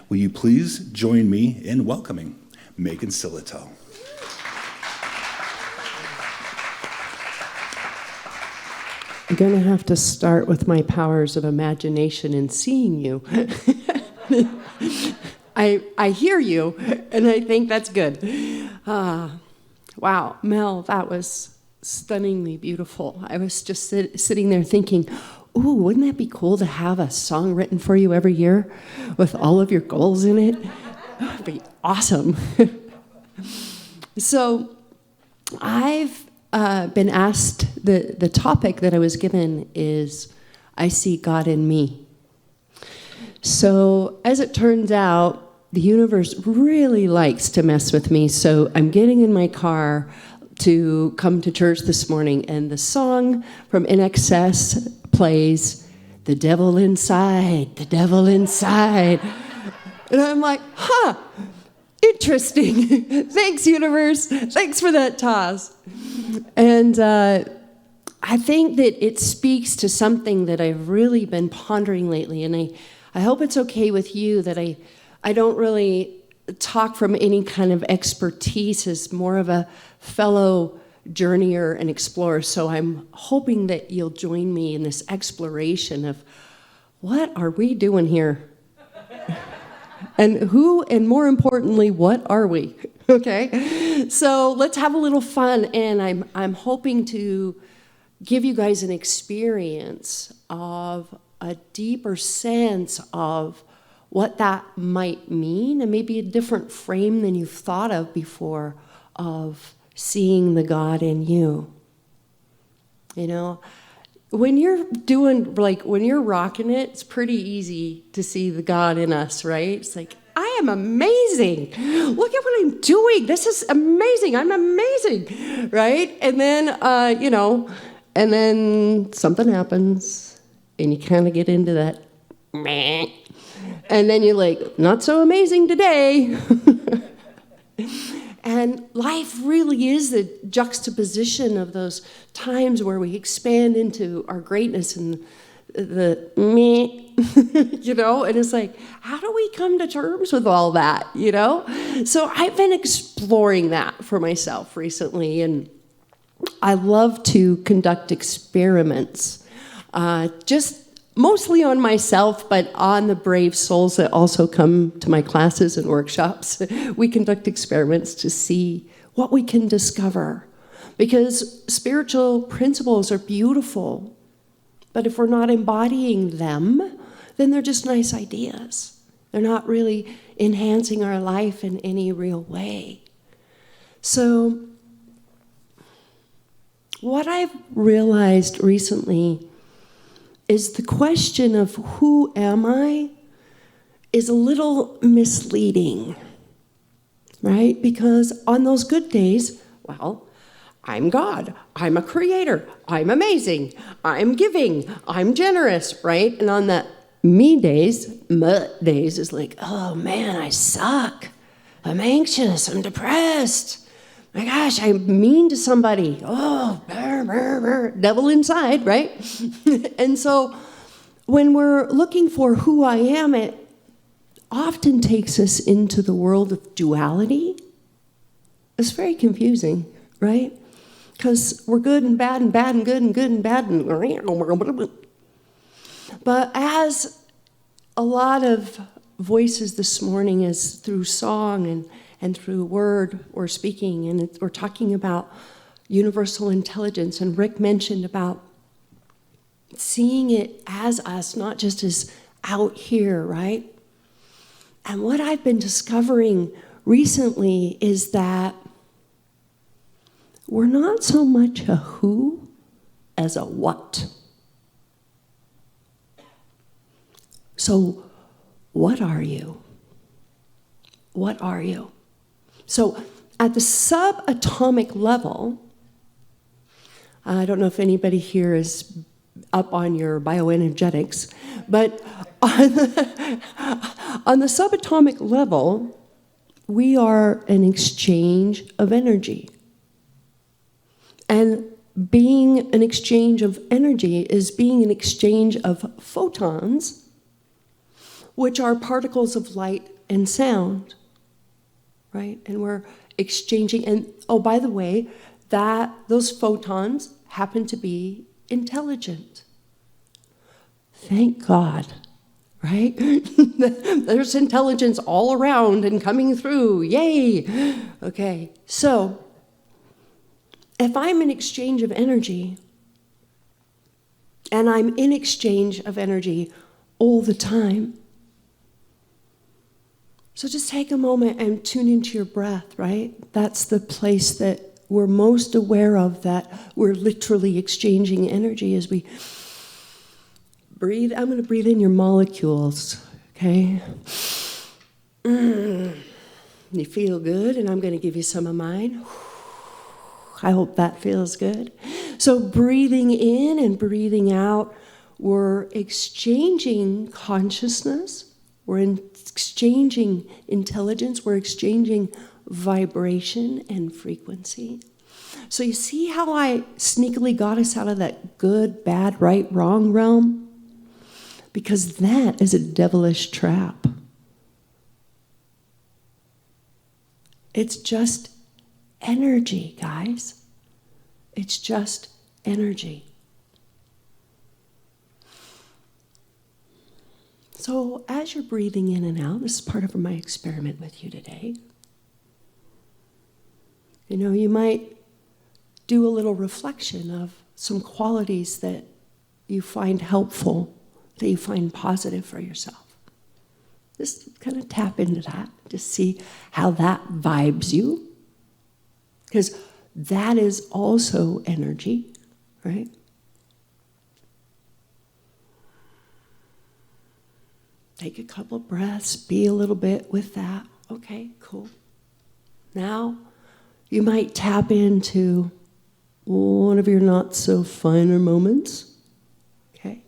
Will you please join me in welcoming Megan Sillito? I'm going to have to start with my powers of imagination in seeing you. I hear you, and I think that's good. Wow, Mel, that was stunningly beautiful. I was just sitting there thinking, ooh, wouldn't that be cool to have a song written for you every year with all of your goals in it? That would be awesome. So I've been asked, the topic that I was given is, I see God in me. So as it turns out, the universe really likes to mess with me. So I'm getting in my car to come to church this morning, and the song from In Excess plays, "The devil inside, the devil inside." And I'm like, interesting. Thanks, universe. Thanks for that toss. And I think that it speaks to something that I've really been pondering lately, and I hope it's okay with you that I don't really talk from any kind of expertise, as more of a fellow journeyer and explorer. So I'm hoping that you'll join me in this exploration of what are we doing here? And who, and more importantly, what are we? Okay? So let's have a little fun, and I'm hoping to give you guys an experience of a deeper sense of what that might mean, and maybe a different frame than you've thought of before of seeing the God in you. You know, when you're when you're rocking it, it's pretty easy to see the God in us, right? It's like, I am amazing. Look at what I'm doing. This is amazing. I'm amazing, right? And then, and then something happens, and you kind of get into that, meh. And then you're like, not so amazing today. And life really is the juxtaposition of those times where we expand into our greatness and the meh, and it's like, how do we come to terms with all that, So I've been exploring that for myself recently, and I love to conduct experiments, just mostly on myself, but on the brave souls that also come to my classes and workshops. We conduct experiments to see what we can discover. Because spiritual principles are beautiful, but if we're not embodying them, then they're just nice ideas. They're not really enhancing our life in any real way. So, what I've realized recently is the question of who am I is a little misleading, right? Because on those good days, well, I'm God, I'm a creator, I'm amazing, I'm giving, I'm generous, right? And on the me days, is like, oh man, I suck, I'm anxious, I'm depressed. My gosh, I'm mean to somebody. Oh, brr, brr, brr. Devil inside, right? And so when we're looking for who I am, it often takes us into the world of duality. It's very confusing, right? Because we're good and bad and bad and good and good and bad and... But as a lot of voices this morning is through song and through word or speaking, and we're talking about universal intelligence, and Rick mentioned about seeing it as us, not just as out here, right? And what I've been discovering recently is that we're not so much a who as a what. So, what are you? What are you? So, at the subatomic level, I don't know if anybody here is up on your bioenergetics, but on the subatomic level, we are an exchange of energy. And being an exchange of energy is being an exchange of photons which are particles of light and sound, right? And we're exchanging, and oh, by the way, those photons happen to be intelligent. Thank God, right? There's intelligence all around and coming through, yay! Okay, so if I'm in exchange of energy, and I'm in exchange of energy all the time, so just take a moment and tune into your breath, right? That's the place that we're most aware of, that we're literally exchanging energy as we breathe. I'm going to breathe in your molecules, okay? You feel good, and I'm going to give you some of mine. I hope that feels good. So breathing in and breathing out, we're exchanging consciousness, we're exchanging intelligence, we're exchanging vibration and frequency. So you see how I sneakily got us out of that good, bad, right, wrong realm? Because that is a devilish trap. It's just energy, guys. It's just energy. So as you're breathing in and out, this is part of my experiment with you today. You might do a little reflection of some qualities that you find helpful, that you find positive for yourself. Just kind of tap into that, just see how that vibes you. Because that is also energy, right? Take a couple breaths, be a little bit with that. Okay, cool. Now, you might tap into one of your not so finer moments, okay?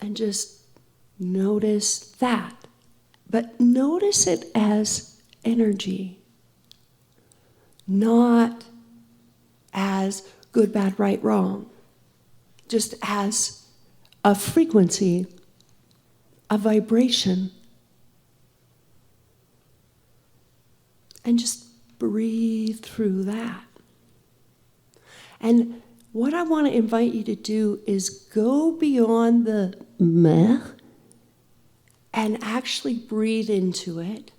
And just notice that. But notice it as energy, not as good, bad, right, wrong. Just as a frequency, a vibration. And just breathe through that. And what I want to invite you to do is go beyond the meh and actually breathe into it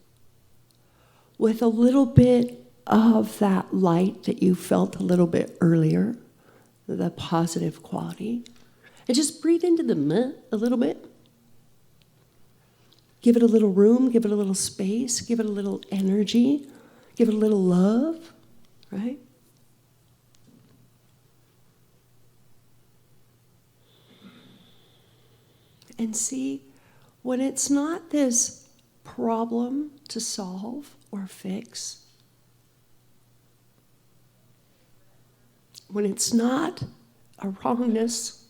with a little bit of that light that you felt a little bit earlier, the positive quality. And just breathe into the meh a little bit. Give it a little room, give it a little space, give it a little energy, give it a little love, right? And see, when it's not this problem to solve or fix, when it's not a wrongness,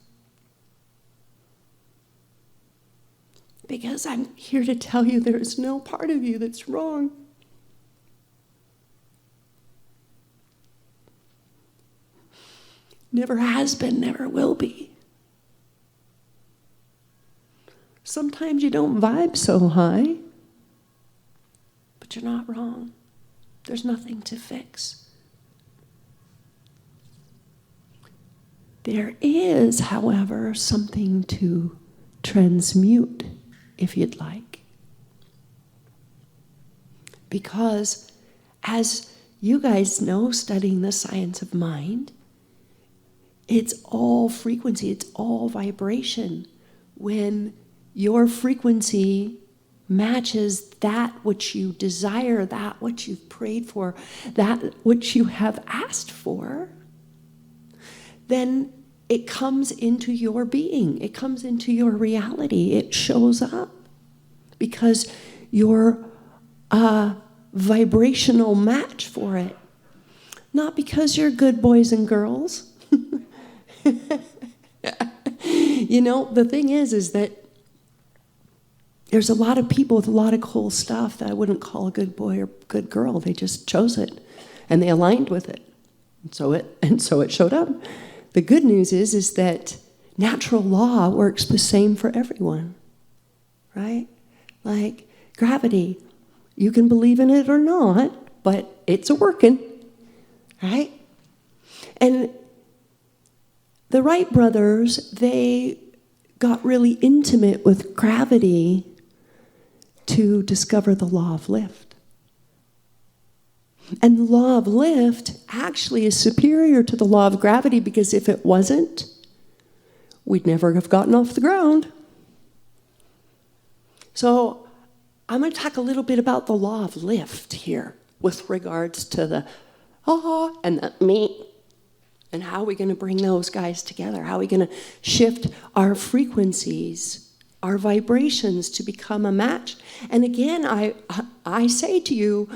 because I'm here to tell you there is no part of you that's wrong. Never has been, never will be. Sometimes you don't vibe so high, but you're not wrong. There's nothing to fix. There is, however, something to transmute, if you'd like. Because as you guys know, studying the science of mind, it's all frequency, it's all vibration. When your frequency matches that which you desire, that which you've prayed for, that which you have asked for, then it comes into your being, it comes into your reality, it shows up. Because you're a vibrational match for it. Not because you're good boys and girls. The thing is that there's a lot of people with a lot of cool stuff that I wouldn't call a good boy or good girl. They just chose it, and they aligned with it. And so it showed up. The good news is that natural law works the same for everyone. right? Like gravity. You can believe in it or not, but it's a working, right? And the Wright brothers, they got really intimate with gravity to discover the law of lift. And the law of lift actually is superior to the law of gravity, because if it wasn't, we'd never have gotten off the ground. So I'm going to talk a little bit about the law of lift here with regards to the and the me. And how are we going to bring those guys together? How are we going to shift our frequencies, our vibrations to become a match? And again, I say to you,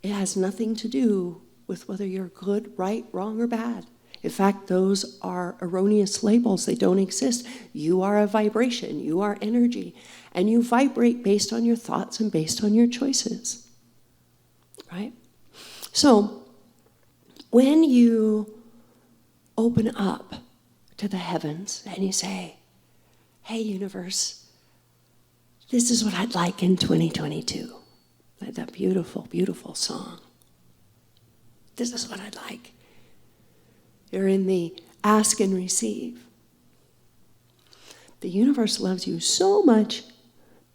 it has nothing to do with whether you're good, right, wrong, or bad. In fact, those are erroneous labels. They don't exist. You are a vibration. You are energy. And you vibrate based on your thoughts and based on your choices. Right? So, when you open up to the heavens and you say, hey, universe, this is what I'd like in 2022. Like that beautiful, beautiful song. This is what I'd like. You're in the ask and receive. The universe loves you so much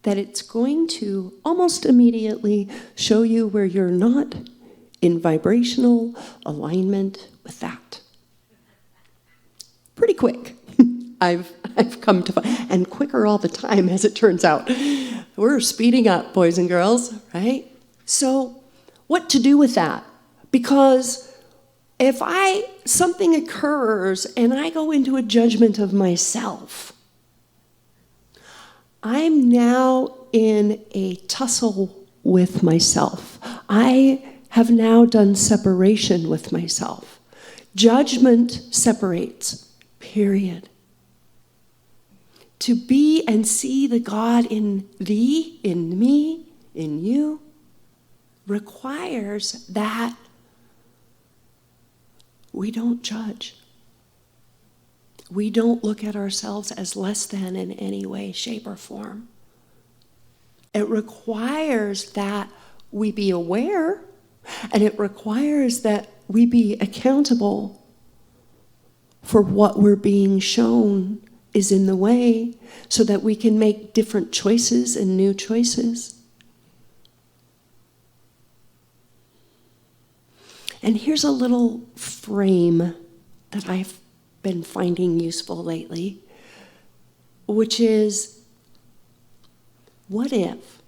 that it's going to almost immediately show you where you're not in vibrational alignment with that. Pretty quick. I've come to find, and quicker all the time, as it turns out. We're speeding up, boys and girls, right? So, what to do with that? Because if something occurs and I go into a judgment of myself, I'm now in a tussle with myself. I have now done separation with myself. Judgment separates. Period. To be and see the God in thee, in me, in you, requires that we don't judge. We don't look at ourselves as less than in any way, shape, or form. It requires that we be aware, and it requires that we be accountable for what we're being shown is in the way, so that we can make different choices and new choices. And here's a little frame that I've been finding useful lately, which is, what if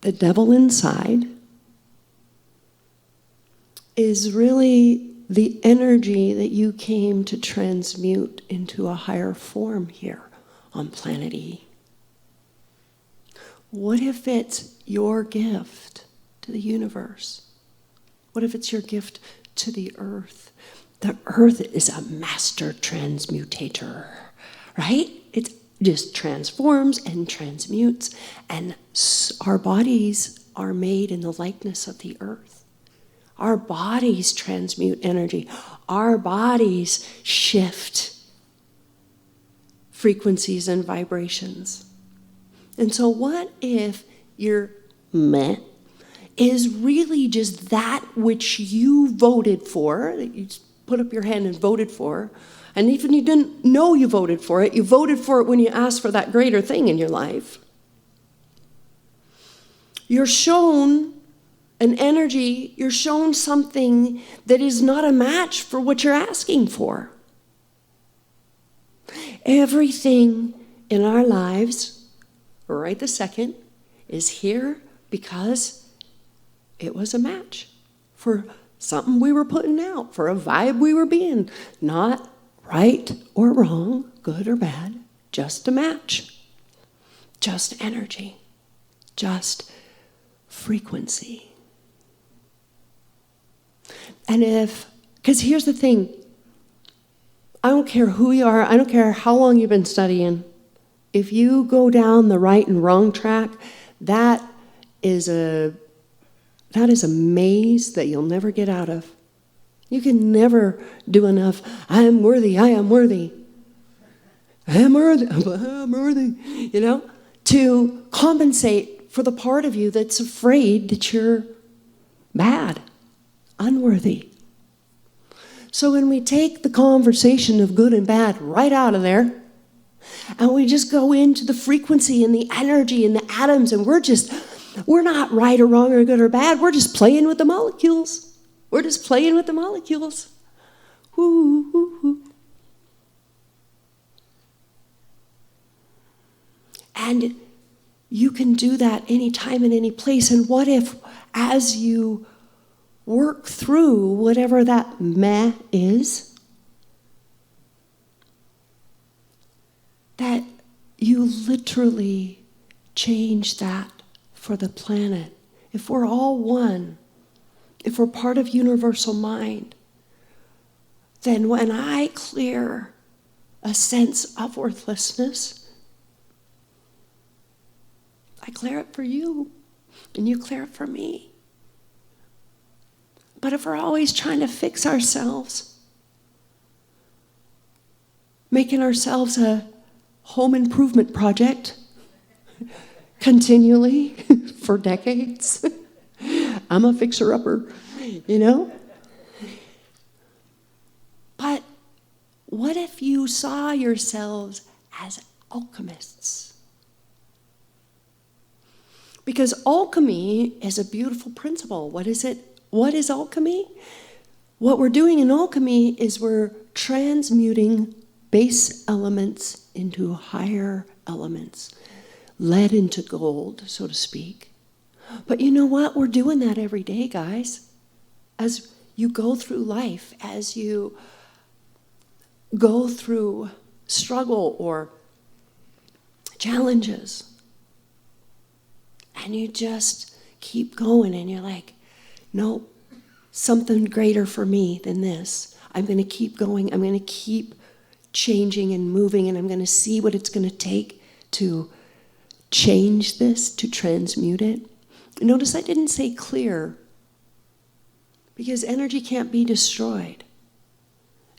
the devil inside is really the energy that you came to transmute into a higher form here on planet E? What if it's your gift to the universe? What if it's your gift to the earth? The earth is a master transmutator, right? It just transforms and transmutes, and our bodies are made in the likeness of the earth. Our bodies transmute energy. Our bodies shift frequencies and vibrations. And so what if your meh is really just that which you voted for, that you put up your hand and voted for, and even you didn't know you voted for it when you asked for that greater thing in your life. You're shown an energy, you're shown something that is not a match for what you're asking for. Everything in our lives, right this second, is here because it was a match for something we were putting out, for a vibe we were being. Not right or wrong, good or bad, just a match. Just energy. Just frequency. And because here's the thing, I don't care who you are, I don't care how long you've been studying, if you go down the right and wrong track, that is a maze that you'll never get out of. You can never do enough, I am worthy. I'm worthy, to compensate for the part of you that's afraid that you're bad, unworthy. So when we take the conversation of good and bad right out of there, and we just go into the frequency and the energy and the atoms, and we're not right or wrong or good or bad, we're just playing with the molecules. We're just playing with the molecules. Woo, woo, woo. And you can do that anytime and any place. And what if, as you work through whatever that meh is, that you literally change that for the planet? If we're all one, if we're part of universal mind, then when I clear a sense of worthlessness, I clear it for you, and you clear it for me. But if we're always trying to fix ourselves, making ourselves a home improvement project continually for decades, I'm a fixer-upper, But what if you saw yourselves as alchemists? Because alchemy is a beautiful principle. What is it? What is alchemy? What we're doing in alchemy is we're transmuting base elements into higher elements, lead into gold, so to speak. But you know what? We're doing that every day, guys. As you go through life, as you go through struggle or challenges, and you just keep going, and you're like, no, something greater for me than this. I'm going to keep going. I'm going to keep changing and moving, and I'm going to see what it's going to take to change this, to transmute it. Notice I didn't say clear, because energy can't be destroyed.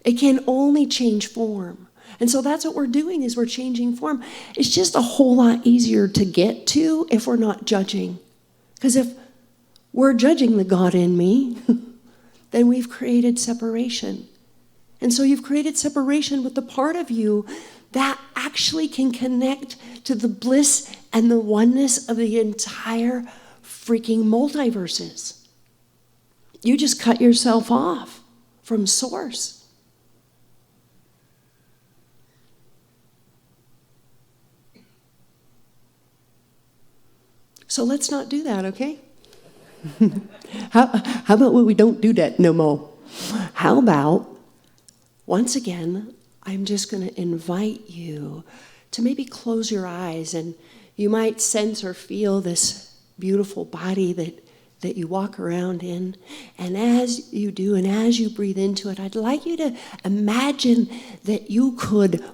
It can only change form. And so that's what we're doing, is we're changing form. It's just a whole lot easier to get to if we're not judging. Because if we're judging the God in me, then we've created separation. And so you've created separation with the part of you that actually can connect to the bliss and the oneness of the entire freaking multiverses. You just cut yourself off from source. So let's not do that, okay? How about when we don't do that no more? How about, once again, I'm just going to invite you to maybe close your eyes, and you might sense or feel this beautiful body that you walk around in. And as you do, and as you breathe into it, I'd like you to imagine that you could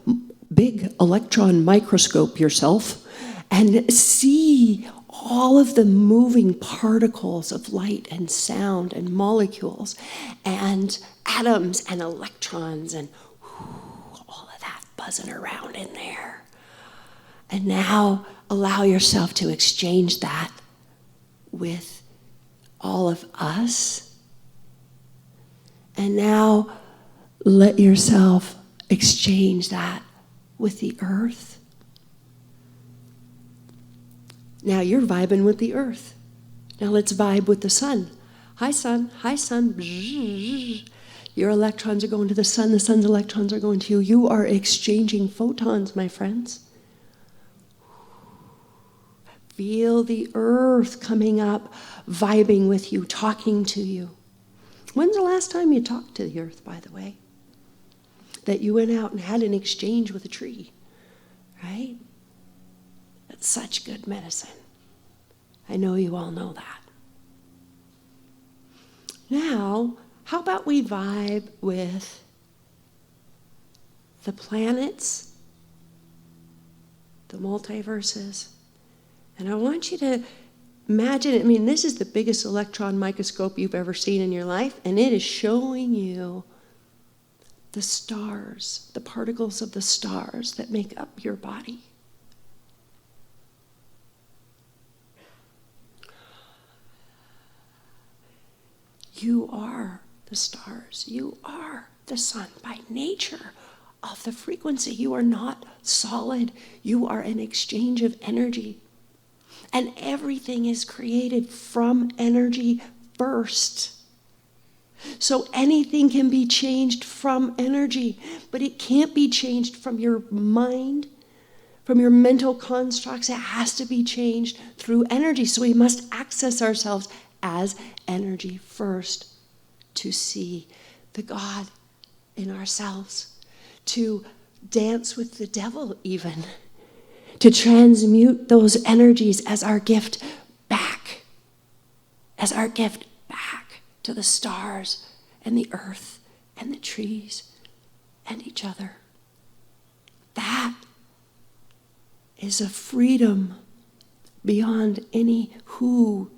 big electron microscope yourself and see all of the moving particles of light and sound and molecules and atoms and electrons and all of that buzzing around in there. And now allow yourself to exchange that with all of us. And now let yourself exchange that with the earth. Now you're vibing with the earth. Now let's vibe with the sun. Hi, sun. Hi, sun. Your electrons are going to the sun's electrons are going to you. You are exchanging photons, my friends. Feel the earth coming up, vibing with you, talking to you. When's the last time you talked to the earth, by the way? That you went out and had an exchange with a tree, right? That's such good medicine. I know you all know that. Now, how about we vibe with the planets, the multiverses, and I want you to imagine, this is the biggest electron microscope you've ever seen in your life, and it is showing you the stars, the particles of the stars that make up your body. You are the stars. You are the sun by nature of the frequency. You are not solid. You are an exchange of energy. And everything is created from energy first. So anything can be changed from energy, but it can't be changed from your mind, from your mental constructs. It has to be changed through energy. So we must access ourselves as energy first to see the God in ourselves, to dance with the devil even, to transmute those energies as our gift back, to the stars and the earth and the trees and each other. That is a freedom beyond any who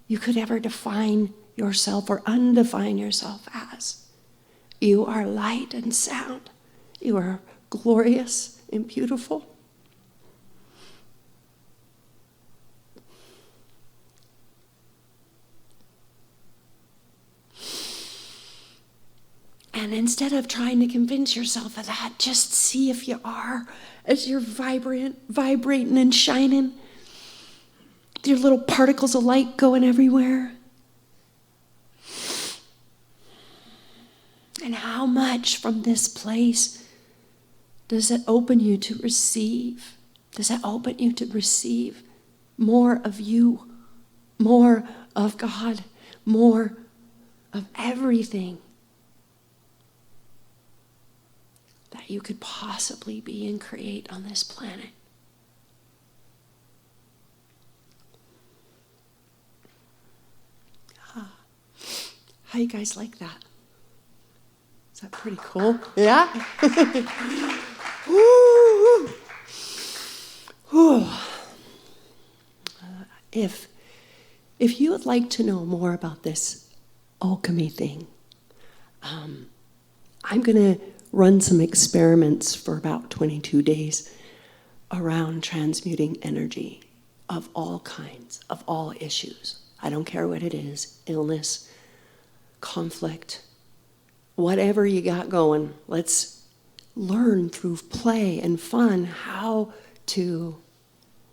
you could ever define yourself or undefine yourself as. You are light and sound. You are glorious and beautiful. And instead of trying to convince yourself of that, just see if you are, as you're vibrating and shining, your little particles of light going everywhere. And how much from this place does it open you to receive? Does it open you to receive more of you, more of God, more of everything that you could possibly be and create on this planet? How you guys like that? Is that pretty cool? Yeah? Woo! Woo. If you would like to know more about this alchemy thing, I'm going to run some experiments for about 22 days around transmuting energy of all kinds, of all issues. I don't care what it is, illness, conflict, whatever you got going. Let's learn through play and fun how to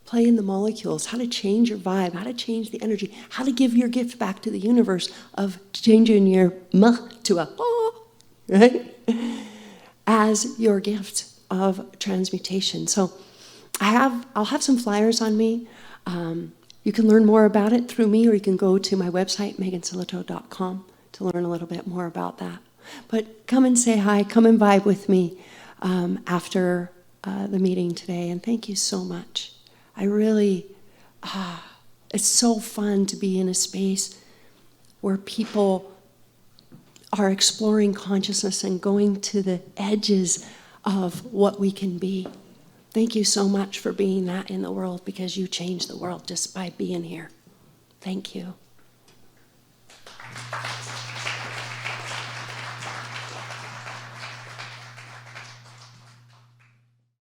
play in the molecules, how to change your vibe, how to change the energy, how to give your gift back to the universe of changing your muh to a oh, right? As your gift of transmutation. So I'll have some flyers on me. You can learn more about it through me, or you can go to my website, megansillito.com, to learn a little bit more about that. But come and say hi, come and vibe with me after the meeting today, and thank you so much. I really, it's so fun to be in a space where people are exploring consciousness and going to the edges of what we can be. Thank you so much for being that in the world, because you changed the world just by being here. Thank you.